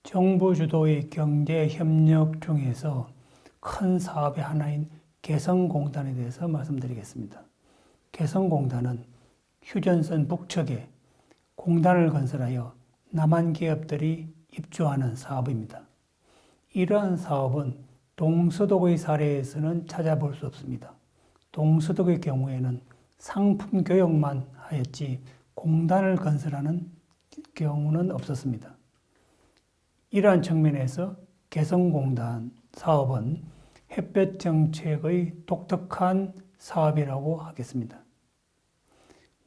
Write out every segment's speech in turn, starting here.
정부 주도의 경제 협력 중에서 큰 사업의 하나인 개성공단에 대해서 말씀드리겠습니다. 개성공단은 휴전선 북측에 공단을 건설하여 남한 기업들이 입주하는 사업입니다. 이러한 사업은 동서독의 사례에서는 찾아볼 수 없습니다. 동서독의 경우에는 상품 교역만 하였지 공단을 건설하는 경우는 없었습니다. 이러한 측면에서 개성공단 사업은 햇볕 정책의 독특한 사업이라고 하겠습니다.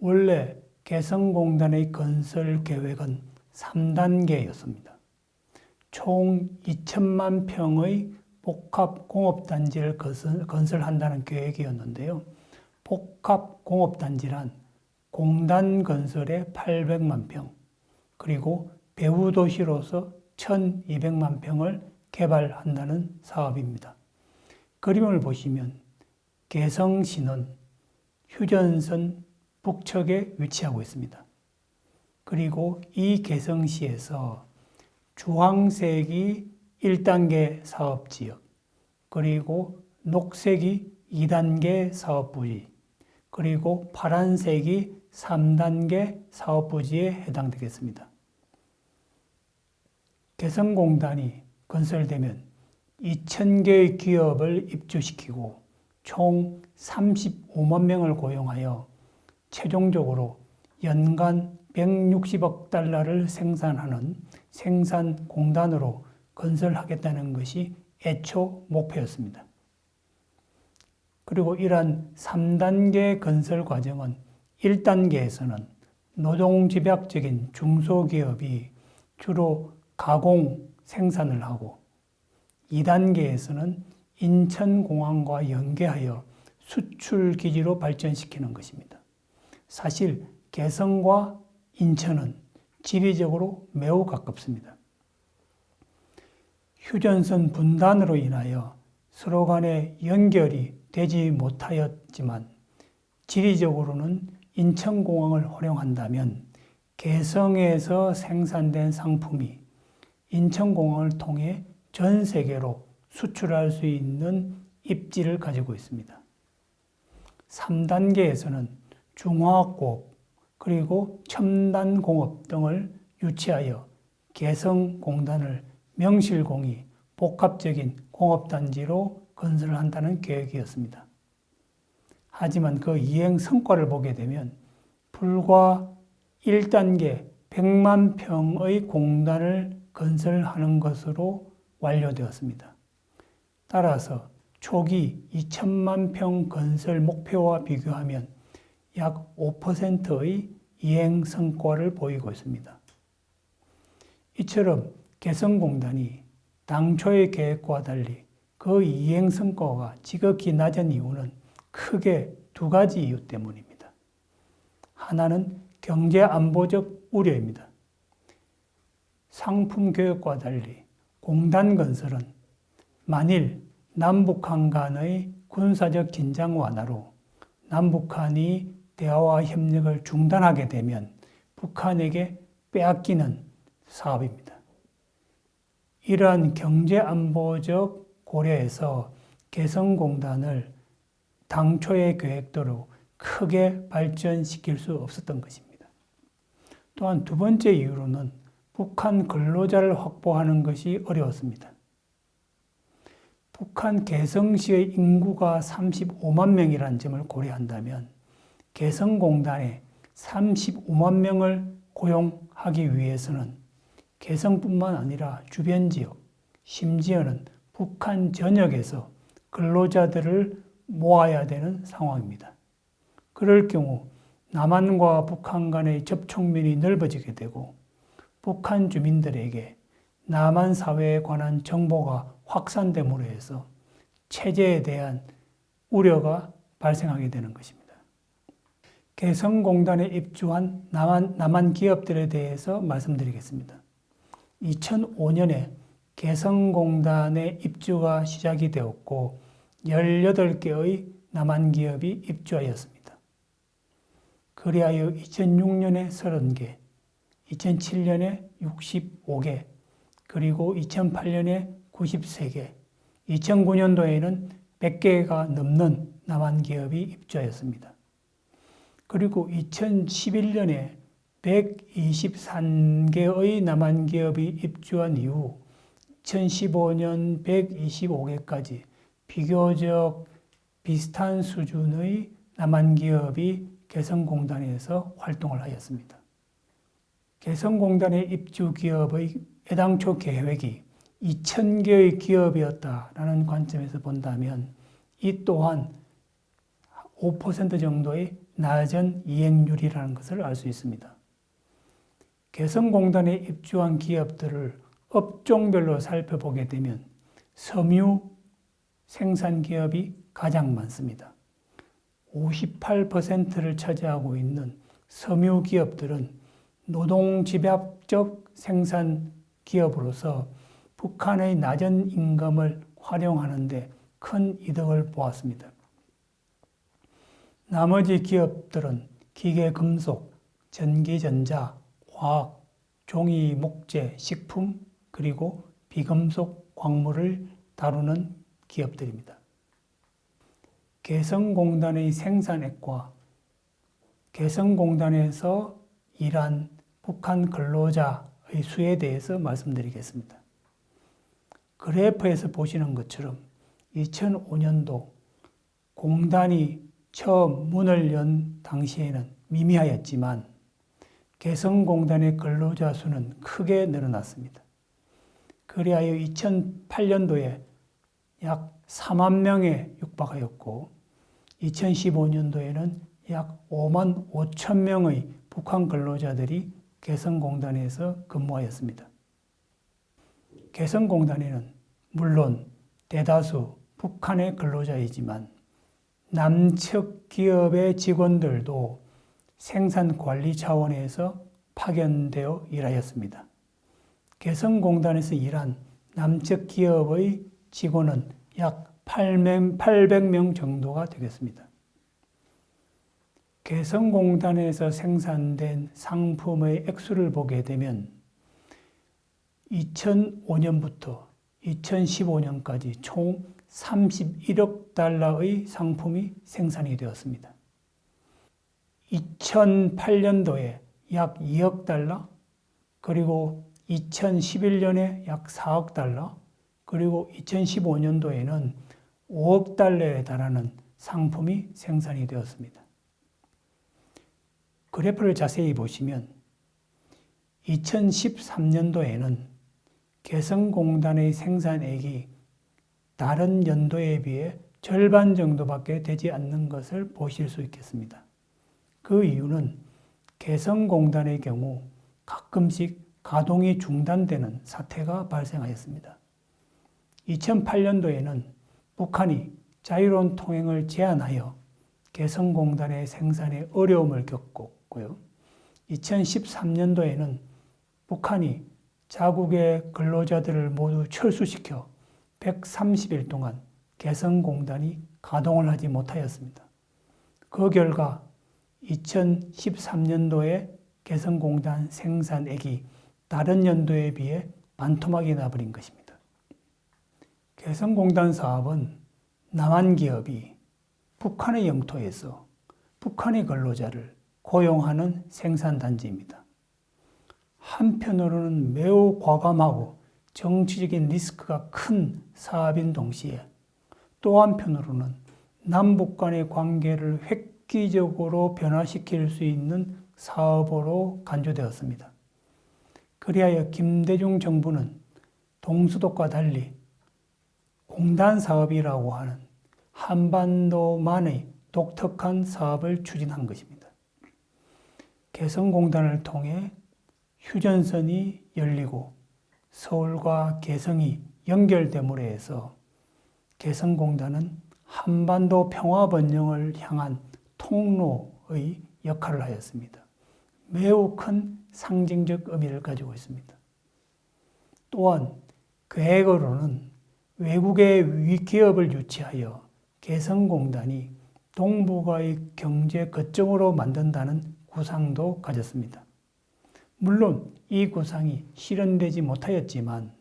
원래 개성공단의 건설 계획은 3단계였습니다. 총 2천만 평의 복합공업단지를 건설한다는 계획이었는데요. 복합공업단지란 공단 건설에 800만 평, 그리고 배후도시로서 1200만 평을 개발한다는 사업입니다. 그림을 보시면 개성시는 휴전선 북측에 위치하고 있습니다. 그리고 이 개성시에서 주황색이 1단계 사업지역, 그리고 녹색이 2단계 사업부지, 그리고 파란색이 3단계 사업부지에 해당되겠습니다. 개성공단이 건설되면 2,000개의 기업을 입주시키고 총 35만 명을 고용하여 최종적으로 연간 160억 달러를 생산하는 생산공단으로 건설하겠다는 것이 애초 목표였습니다. 그리고 이러한 3단계 건설 과정은 1단계에서는 노동집약적인 중소기업이 주로 가공 생산을 하고 2단계에서는 인천공항과 연계하여 수출 기지로 발전시키는 것입니다. 사실 개성과 인천은 지리적으로 매우 가깝습니다. 휴전선 분단으로 인하여 서로 간의 연결이 되지 못하였지만 지리적으로는 인천공항을 활용한다면 개성에서 생산된 상품이 인천공항을 통해 전 세계로 수출할 수 있는 입지를 가지고 있습니다. 3단계에서는 중화공업 그리고 첨단공업 등을 유치하여 개성공단을 명실공히 복합적인 공업단지로 건설한다는 계획이었습니다. 하지만 그 이행 성과를 보게 되면 불과 1단계 100만 평의 공단을 건설하는 것으로 완료되었습니다. 따라서 초기 2천만 평 건설 목표와 비교하면 약 5%의 이행 성과를 보이고 있습니다. 이처럼 개성공단이 당초의 계획과 달리 그 이행 성과가 지극히 낮은 이유는 크게 두 가지 이유 때문입니다. 하나는 경제 안보적 우려입니다. 상품 교역과 달리 공단 건설은 만일 남북한 간의 군사적 긴장 완화로 남북한이 대화와 협력을 중단하게 되면 북한에게 빼앗기는 사업입니다. 이러한 경제 안보적 고려에서 개성공단을 당초의 계획대로 크게 발전시킬 수 없었던 것입니다. 또한 두 번째 이유로는 북한 근로자를 확보하는 것이 어려웠습니다. 북한 개성시의 인구가 35만 명이라는 점을 고려한다면 개성공단에 35만 명을 고용하기 위해서는 개성뿐만 아니라 주변 지역, 심지어는 북한 전역에서 근로자들을 모아야 되는 상황입니다. 그럴 경우 남한과 북한 간의 접촉면이 넓어지게 되고 북한 주민들에게 남한 사회에 관한 정보가 확산됨으로 해서 체제에 대한 우려가 발생하게 되는 것입니다. 개성공단에 입주한 남한 기업들에 대해서 말씀드리겠습니다. 2005년에 개성공단에 입주가 시작이 되었고 18개의 남한 기업이 입주하였습니다. 그리하여 2006년에 30개, 2007년에 65개, 그리고 2008년에 93개, 2009년도에는 100개가 넘는 남한 기업이 입주하였습니다. 그리고 2011년에 123개의 남한 기업이 입주한 이후 2015년 125개까지 비교적 비슷한 수준의 남한 기업이 개성공단에서 활동을 하였습니다. 개성공단의 입주 기업의 애당초 계획이 2,000개의 기업이었다라는 관점에서 본다면 이 또한 5% 정도의 낮은 이행률이라는 것을 알 수 있습니다. 개성공단에 입주한 기업들을 업종별로 살펴보게 되면 섬유 생산 기업이 가장 많습니다. 58%를 차지하고 있는 섬유 기업들은 노동집약적 생산 기업으로서 북한의 낮은 임금을 활용하는 데 큰 이득을 보았습니다. 나머지 기업들은 기계금속, 전기전자, 화학, 종이, 목재, 식품, 그리고 비금속, 광물을 다루는 기업들입니다. 개성공단의 생산액과 개성공단에서 일한 북한 근로자의 수에 대해서 말씀드리겠습니다. 그래프에서 보시는 것처럼 2005년도 공단이 처음 문을 연 당시에는 미미하였지만 개성공단의 근로자 수는 크게 늘어났습니다. 그리하여 2008년도에 약 4만 명에 육박하였고 2015년도에는 약 5만 5천 명의 북한 근로자들이 개성공단에서 근무하였습니다. 개성공단에는 물론 대다수 북한의 근로자이지만 남측 기업의 직원들도 생산관리 차원에서 파견되어 일하였습니다. 개성공단에서 일한 남측 기업의 직원은 약 800명 정도가 되겠습니다. 개성공단에서 생산된 상품의 액수를 보게 되면 2005년부터 2015년까지 총 31억 달러의 상품이 생산이 되었습니다. 2008년도에 약 2억 달러, 그리고 2011년에 약 4억 달러, 그리고 2015년도에는 5억 달러에 달하는 상품이 생산이 되었습니다. 그래프를 자세히 보시면 2013년도에는 개성공단의 생산액이 다른 연도에 비해 절반 정도밖에 되지 않는 것을 보실 수 있겠습니다. 그 이유는 개성공단의 경우 가끔씩 가동이 중단되는 사태가 발생하였습니다. 2008년도에는 북한이 자유로운 통행을 제한하여 개성공단의 생산에 어려움을 겪었고요. 2013년도에는 북한이 자국의 근로자들을 모두 철수시켜 130일 동안 개성공단이 가동을 하지 못하였습니다. 그 결과 2013년도에 개성공단 생산액이 다른 연도에 비해 반토막이 나버린 것입니다. 개성공단 사업은 남한 기업이 북한의 영토에서 북한의 근로자를 고용하는 생산단지입니다. 한편으로는 매우 과감하고 정치적인 리스크가 큰 사업인 동시에 또 한편으로는 남북 간의 관계를 획기적으로 변화시킬 수 있는 사업으로 간주되었습니다. 그리하여 김대중 정부는 동수독과 달리 공단 사업이라고 하는 한반도만의 독특한 사업을 추진한 것입니다. 개성공단을 통해 휴전선이 열리고 서울과 개성이 연결됨으로 해서 개성공단은 한반도 평화 번영을 향한 통로의 역할을 하였습니다. 매우 큰 상징적 의미를 가지고 있습니다. 또한 계획으로는 외국의 기업을 유치하여 개성공단이 동북아의 경제 거점으로 만든다는 구상도 가졌습니다. 물론 이 구상이 실현되지 못하였지만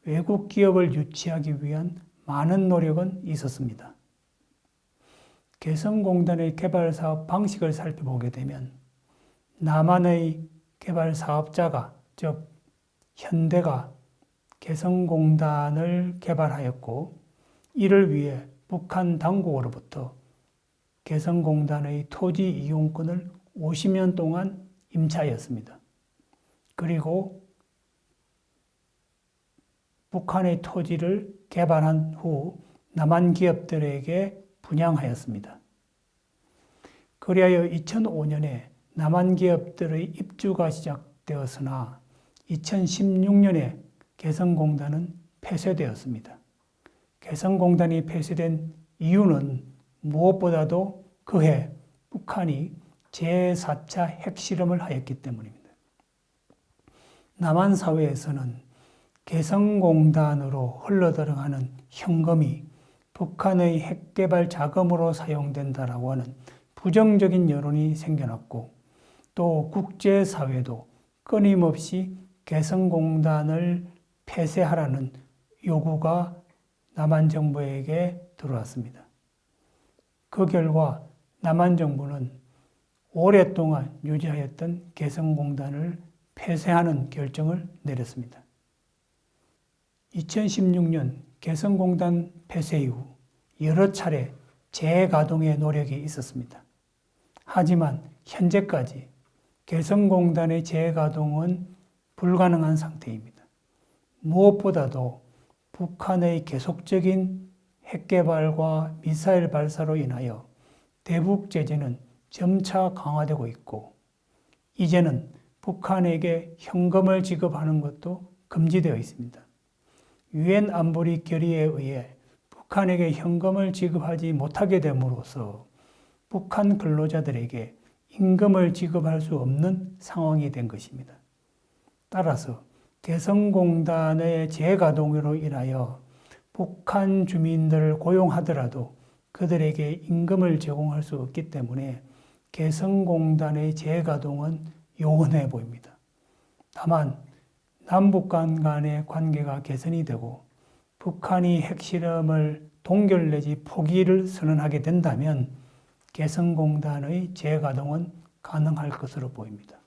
외국 기업을 유치하기 위한 많은 노력은 있었습니다. 개성공단의 개발 사업 방식을 살펴보게 되면 남한의 개발 사업자가, 즉 현대가 개성공단을 개발하였고, 이를 위해 북한 당국으로부터 개성공단의 토지 이용권을 50년 동안 임차하였습니다. 그리고 북한의 토지를 개발한 후 남한 기업들에게 분양하였습니다. 그리하여 2005년에 남한 기업들의 입주가 시작되었으나 2016년에 개성공단은 폐쇄되었습니다. 개성공단이 폐쇄된 이유는 무엇보다도 그해 북한이 제4차 핵실험을 하였기 때문입니다. 남한 사회에서는 개성공단으로 흘러들어가는 현금이 북한의 핵개발 자금으로 사용된다라고 하는 부정적인 여론이 생겨났고, 또 국제사회도 끊임없이 개성공단을 폐쇄하라는 요구가 남한 정부에게 들어왔습니다. 그 결과 남한 정부는 오랫동안 유지하였던 개성공단을 폐쇄하는 결정을 내렸습니다. 2016년 개성공단 폐쇄 이후 여러 차례 재가동의 노력이 있었습니다. 하지만 현재까지 개성공단의 재가동은 불가능한 상태입니다. 무엇보다도 북한의 계속적인 핵개발과 미사일 발사로 인하여 대북 제재는 점차 강화되고 있고, 이제는 북한에게 현금을 지급하는 것도 금지되어 있습니다. 유엔 안보리 결의에 의해 북한에게 현금을 지급하지 못하게 됨으로써 북한 근로자들에게 임금을 지급할 수 없는 상황이 된 것입니다. 따라서 개성공단의 재가동으로 인하여 북한 주민들을 고용하더라도 그들에게 임금을 제공할 수 없기 때문에 개성공단의 재가동은 요원해 보입니다. 다만 남북 간의 관계가 개선이 되고 북한이 핵실험을 동결 내지 포기를 선언하게 된다면 개성공단의 재가동은 가능할 것으로 보입니다.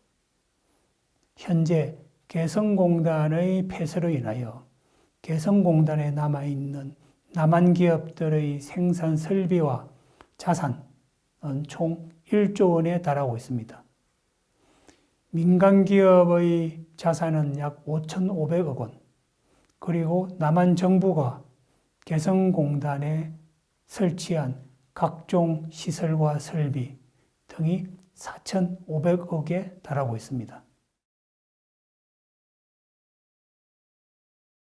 현재 개성공단의 폐쇄로 인하여 개성공단에 남아있는 남한 기업들의 생산 설비와 자산은 총 1조 원에 달하고 있습니다. 민간 기업의 자산은 약 5,500억 원, 그리고 남한 정부가 개성공단에 설치한 각종 시설과 설비 등이 4,500억에 달하고 있습니다.